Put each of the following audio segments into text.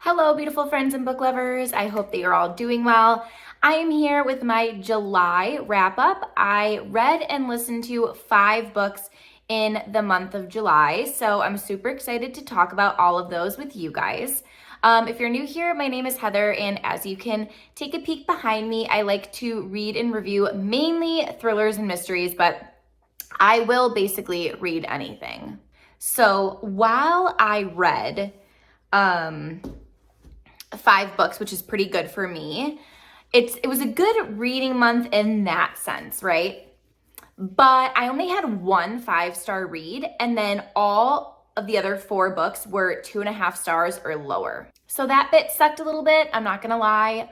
Hello, beautiful friends and book lovers. I hope that you're all doing well. I am here with my July wrap up. I read and listened to 5 books in the month of July, so I'm super excited to talk about all of those with you guys. If you're new here, my name is Heather, and as you can take a peek behind me, I like to read and review mainly thrillers and mysteries, but I will basically read anything. So while I read, 5 books, which is pretty good for me. It was a good reading month in that sense, right? But I only had one 5-star read, and then all of the other 4 books were 2.5 stars or lower. So that bit sucked a little bit, I'm not gonna lie.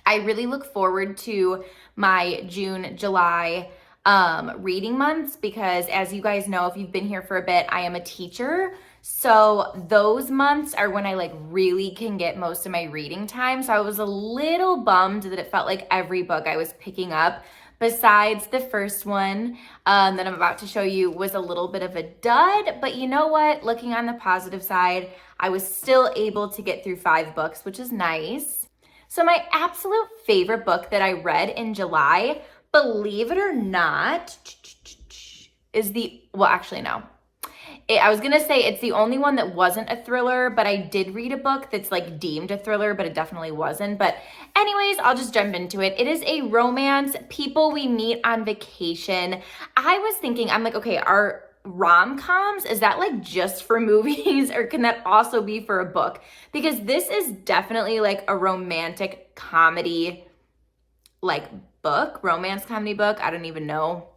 I really look forward to my June, July reading months because, as you guys know, if you've been here for a bit, I am a teacher. So those months are when I really can get most of my reading time. So I was a little bummed that it felt like every book I was picking up, besides the first one that I'm about to show you, was a little bit of a dud. But you know what? Looking on the positive side, I was still able to get through 5 books, which is nice. So my absolute favorite book that I read in July, believe it or not, is no. I was gonna say it's the only one that wasn't a thriller, but I did read a book that's deemed a thriller, but it definitely wasn't. But anyways, I'll just jump into it. It is a romance, People We Meet on Vacation. I was thinking, I'm like, okay, are rom-coms, is that just for movies, or can that also be for a book? Because this is definitely a romantic comedy book, romance comedy book. I don't even know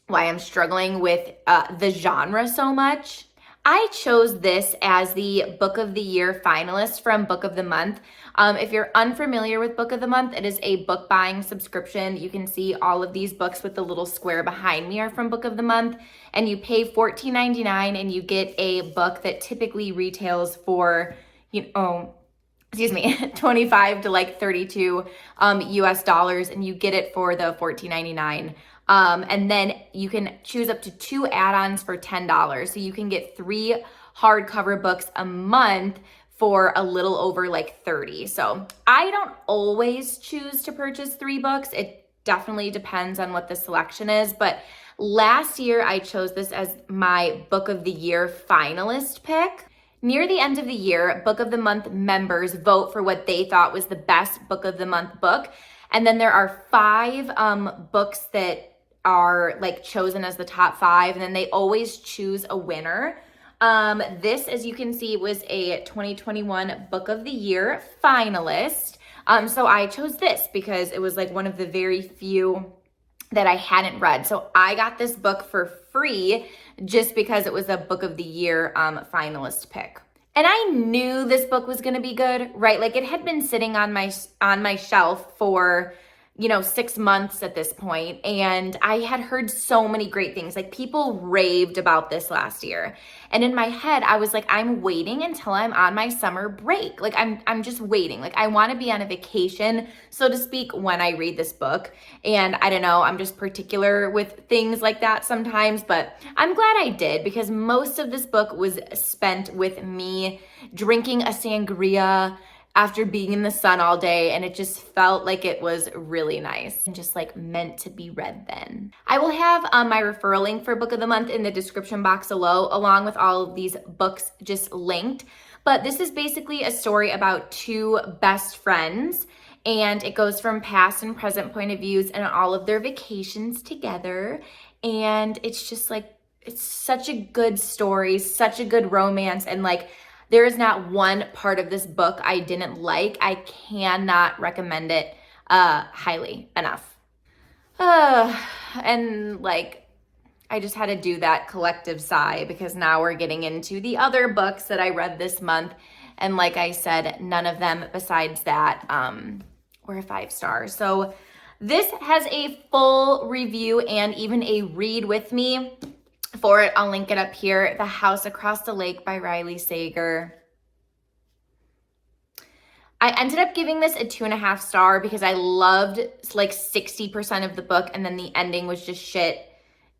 why I'm struggling with the genre so much. I chose this as the Book of the Year finalist from Book of the Month. If you're unfamiliar with Book of the Month, it is a book buying subscription. You can see all of these books with the little square behind me are from Book of the Month, and you pay $14.99 and you get a book that typically retails for, 25 to 32 US dollars, and you get it for the $14.99. And then you can choose up to 2 add-ons for $10. So you can get 3 hardcover books a month for a little over $30. So I don't always choose to purchase 3 books. It definitely depends on what the selection is. But last year I chose this as my Book of the Year finalist pick. Near the end of the year, Book of the Month members vote for what they thought was the best Book of the Month book. And then there are 5 books that are chosen as the top 5, and then they always choose a winner. This, as you can see, was a 2021 Book of the Year finalist. So I chose this because it was one of the very few that I hadn't read. So I got this book for free just because it was a Book of the Year finalist pick. And I knew this book was going to be good, right? It had been sitting on my shelf for 6 months at this point, and I had heard so many great things. People raved about this last year, and in my head I was I'm waiting until I'm on my summer break. I'm just waiting. I want to be on a vacation, so to speak, when I read this book. And I don't know, I'm just particular with things like that sometimes, but I'm glad I did, because most of this book was spent with me drinking a sangria after being in the sun all day, and it just felt like it was really nice and just meant to be read then. I will have my referral link for Book of the Month in the description box below, along with all of these books just linked. But this is basically a story about 2 best friends, and it goes from past and present point of views and all of their vacations together. And it's just it's such a good story, such a good romance, and there is not one part of this book I didn't like. I cannot recommend it highly enough. And I just had to do that collective sigh, because now we're getting into the other books that I read this month. And like I said, none of them besides that were a 5-star. So this has a full review and even a read with me. For it, I'll link it up here. The House Across the Lake by Riley Sager. I ended up giving this a 2.5 star because I loved 60% of the book, and then the ending was just shit.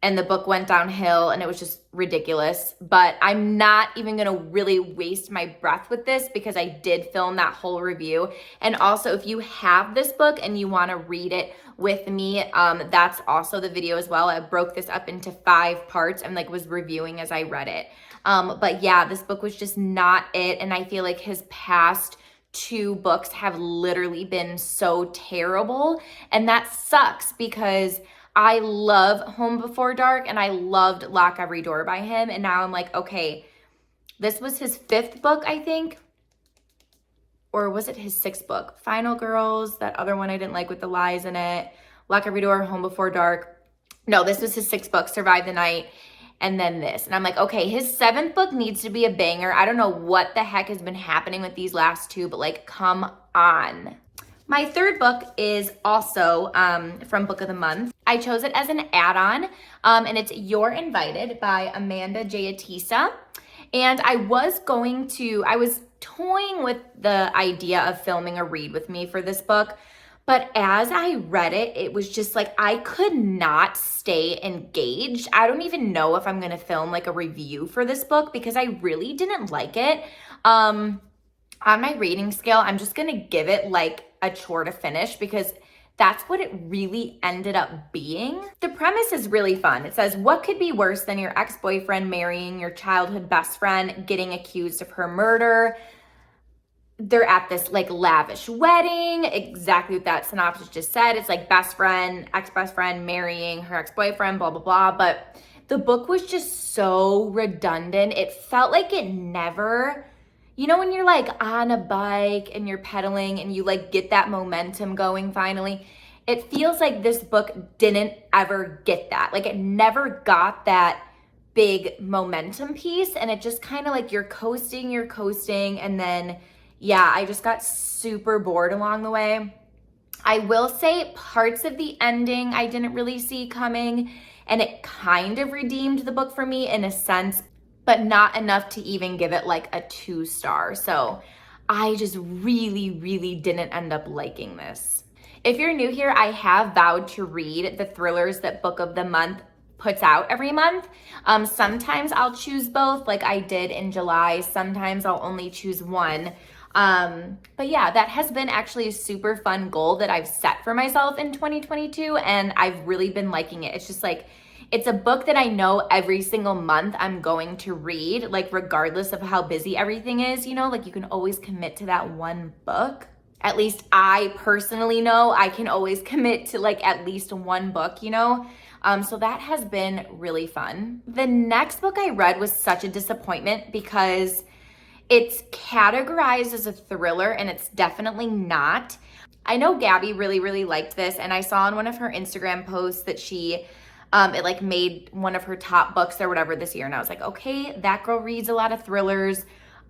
and the book went downhill and it was just ridiculous. But I'm not even gonna really waste my breath with this because I did film that whole review. And also, if you have this book and you wanna read it with me, that's also the video as well. I broke this up into 5 parts and like was reviewing as I read it. But yeah, this book was just not it. And I feel like his past 2 books have literally been so terrible. And that sucks because I love Home Before Dark and I loved Lock Every Door by him. And now I'm like, okay, this was his 5th book, I think. Or was it his 6th book? Final Girls, that other one I didn't like with the lies in it. Lock Every Door, Home Before Dark. No, this was his 6th book, Survive the Night. And then this. And I'm like, okay, his 7th book needs to be a banger. I don't know what the heck has been happening with these last 2, but like, come on. My 3rd book is also from Book of the Month. I chose it as an add-on, and it's Youre Invited by Amanda Jayatisa. And I was toying with the idea of filming a read with me for this book, but as I read it, it was just like I could not stay engaged. I don't even know if I'm gonna film like a review for this book because I really didn't like it. On my rating scale, I'm just gonna give it like a chore to finish because that's what it really ended up being. The premise is really fun. It says, what could be worse than your ex-boyfriend marrying your childhood best friend, getting accused of her murder? They're at this like lavish wedding, exactly what that synopsis just said. It's like best friend, ex-best friend marrying her ex-boyfriend, blah, blah, blah. But the book was just so redundant. It felt like it never, you know, when you're like on a bike and you're pedaling and you like get that momentum going finally, it feels like this book didn't ever get that. Like it never got that big momentum piece. And it just kind of like you're coasting. And then, yeah, I just got super bored along the way. I will say parts of the ending I didn't really see coming, and it kind of redeemed the book for me in a sense, but not enough to even give it like a 2-star. So I just really, really didn't end up liking this. If you're new here, I have vowed to read the thrillers that Book of the Month puts out every month. Sometimes I'll choose both like I did in July. Sometimes I'll only choose one. But yeah, that has been actually a super fun goal that I've set for myself in 2022, and I've really been liking it. It's just like, it's a book that I know every single month I'm going to read, like regardless of how busy everything is, you know, like you can always commit to that one book. At least I personally know I can always commit to like at least one book, you know? So that has been really fun. The next book I read was such a disappointment because it's categorized as a thriller and it's definitely not. I know Gabby really, really liked this, and I saw in one of her Instagram posts that she it like made one of her top books or whatever this year. And I was like, okay, that girl reads a lot of thrillers.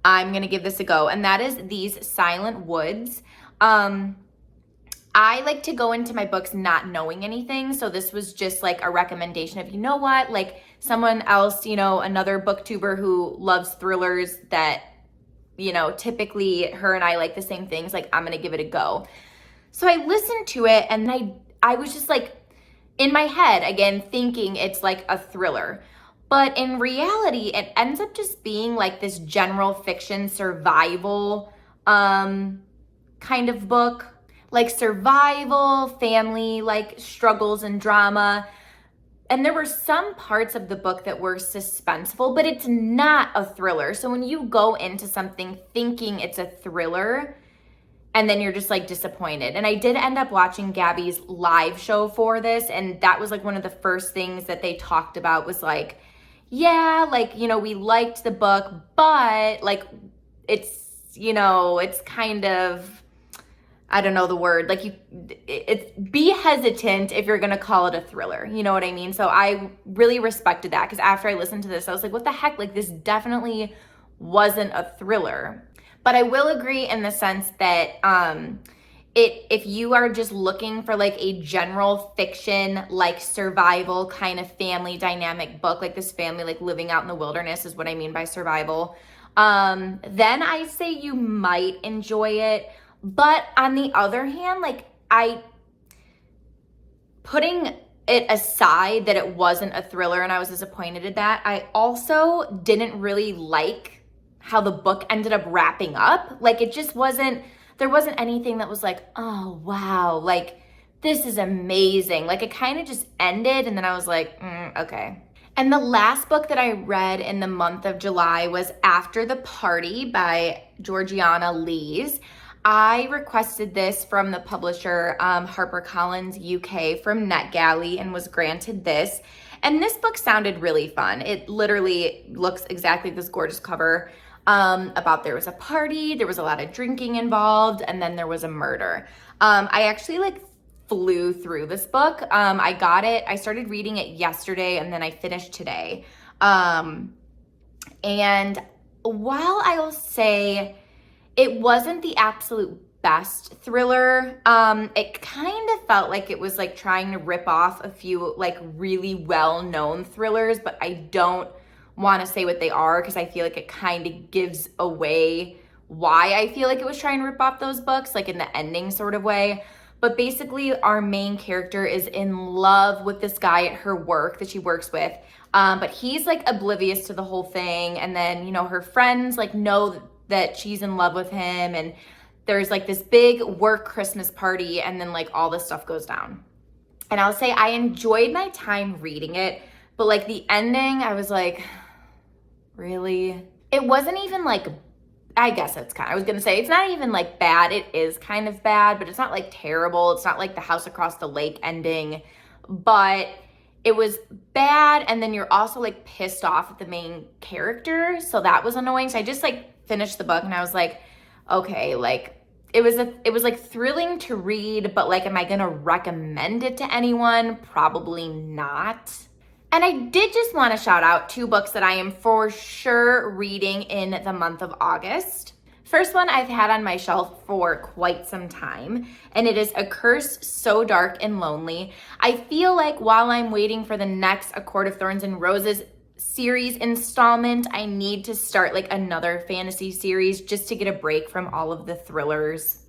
I'm gonna give this a go. And that is These Silent Woods. I like to go into my books not knowing anything. So this was just like a recommendation of, you know what, like someone else, you know, another booktuber who loves thrillers that, you know, typically her and I like the same things. Like, I'm gonna give it a go. So I listened to it and I was just like, in my head, again, thinking it's like a thriller. But in reality, it ends up just being like this general fiction survival kind of book. Like survival, family, like struggles and drama. And there were some parts of the book that were suspenseful, but it's not a thriller. So when you go into something thinking it's a thriller, and then you're just like disappointed. And I did end up watching Gabby's live show for this, and that was like one of the first things that they talked about was like, yeah, like, you know, we liked the book, but like it's, you know, it's kind of, I don't know the word, like it's be hesitant if you're gonna call it a thriller, you know what I mean? So I really respected that because after I listened to this, I was like, what the heck? Like this definitely wasn't a thriller. But I will agree in the sense that if you are just looking for like a general fiction, like survival kind of family dynamic book, like this family like living out in the wilderness is what I mean by survival, then I say you might enjoy it. But on the other hand, like putting it aside that it wasn't a thriller and I was disappointed at that, I also didn't really like how the book ended up wrapping up. Like it just wasn't, there wasn't anything that was like, oh wow, like this is amazing. Like it kind of just ended and then I was like, okay. And the last book that I read in the month of July was After the Party by Georgiana Lees. I requested this from the publisher HarperCollins UK from NetGalley and was granted this. And this book sounded really fun. It literally looks exactly this gorgeous cover about there was a party, there was a lot of drinking involved, and then there was a murder. I actually like flew through this book. I got it, I started reading it yesterday and then I finished today. And while I will say it wasn't the absolute best thriller, it kind of felt like it was like trying to rip off a few like really well-known thrillers, but I don't want to say what they are because I feel like it kind of gives away why I feel like it was trying to rip off those books, like in the ending sort of way. But basically our main character is in love with this guy at her work that she works with. But he's like oblivious to the whole thing. And then, you know, her friends like know that she's in love with him. And there's like this big work Christmas party. And then like all this stuff goes down. And I'll say I enjoyed my time reading it. But like the ending, I was like, really? It wasn't even like, I guess I was gonna say, it's not even like bad. It is kind of bad, but it's not like terrible. It's not like the House Across the Lake ending, but it was bad. And then you're also like pissed off at the main character. So that was annoying. So I just like finished the book and I was like, okay, like it was like thrilling to read, but like, am I gonna recommend it to anyone? Probably not. And I did just want to shout out 2 books that I am for sure reading in the month of August. First one I've had on my shelf for quite some time, and it is A Curse So Dark and Lonely. I feel like while I'm waiting for the next A Court of Thorns and Roses series installment, I need to start like another fantasy series just to get a break from all of the thrillers.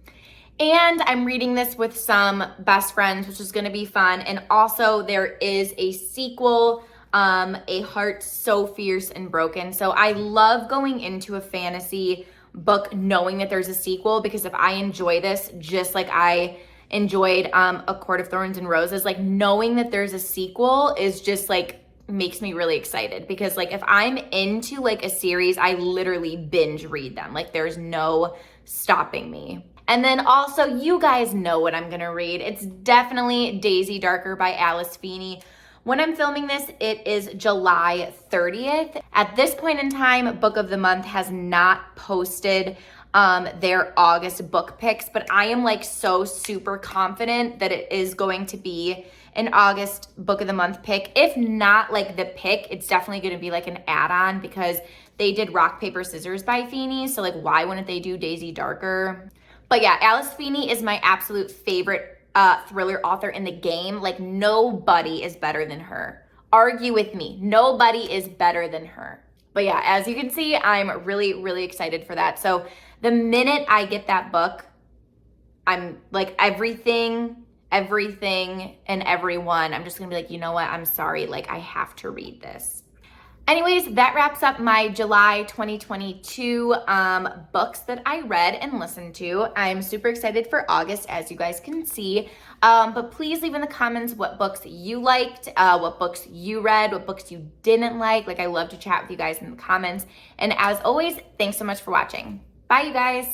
And I'm reading this with some best friends, which is going to be fun. And also there is a sequel, A Heart So Fierce and Broken. So I love going into a fantasy book knowing that there's a sequel, because if I enjoy this just like I enjoyed A Court of Thorns and Roses, like knowing that there's a sequel is just like makes me really excited, because like if I'm into like a series, I literally binge read them. Like there's no stopping me. And then also, you guys know what I'm gonna read. It's definitely Daisy Darker by Alice Feeney. When I'm filming this, it is July 30th. At this point in time, Book of the Month has not posted their August book picks, but I am like so super confident that it is going to be an August Book of the Month pick. If not like the pick, it's definitely gonna be like an add-on, because they did Rock, Paper, Scissors by Feeney, so like why wouldn't they do Daisy Darker? But yeah, Alice Feeney is my absolute favorite thriller author in the game. Like nobody is better than her. Argue with me. Nobody is better than her. But yeah, as you can see, I'm really, really excited for that. So the minute I get that book, I'm like everything and everyone, I'm just gonna be like, you know what? I'm sorry. Like I have to read this. Anyways, that wraps up my July 2022 books that I read and listened to. I'm super excited for August, as you guys can see. But please leave in the comments what books you liked, what books you read, what books you didn't like. Like I love to chat with you guys in the comments. And as always, thanks so much for watching. Bye, you guys.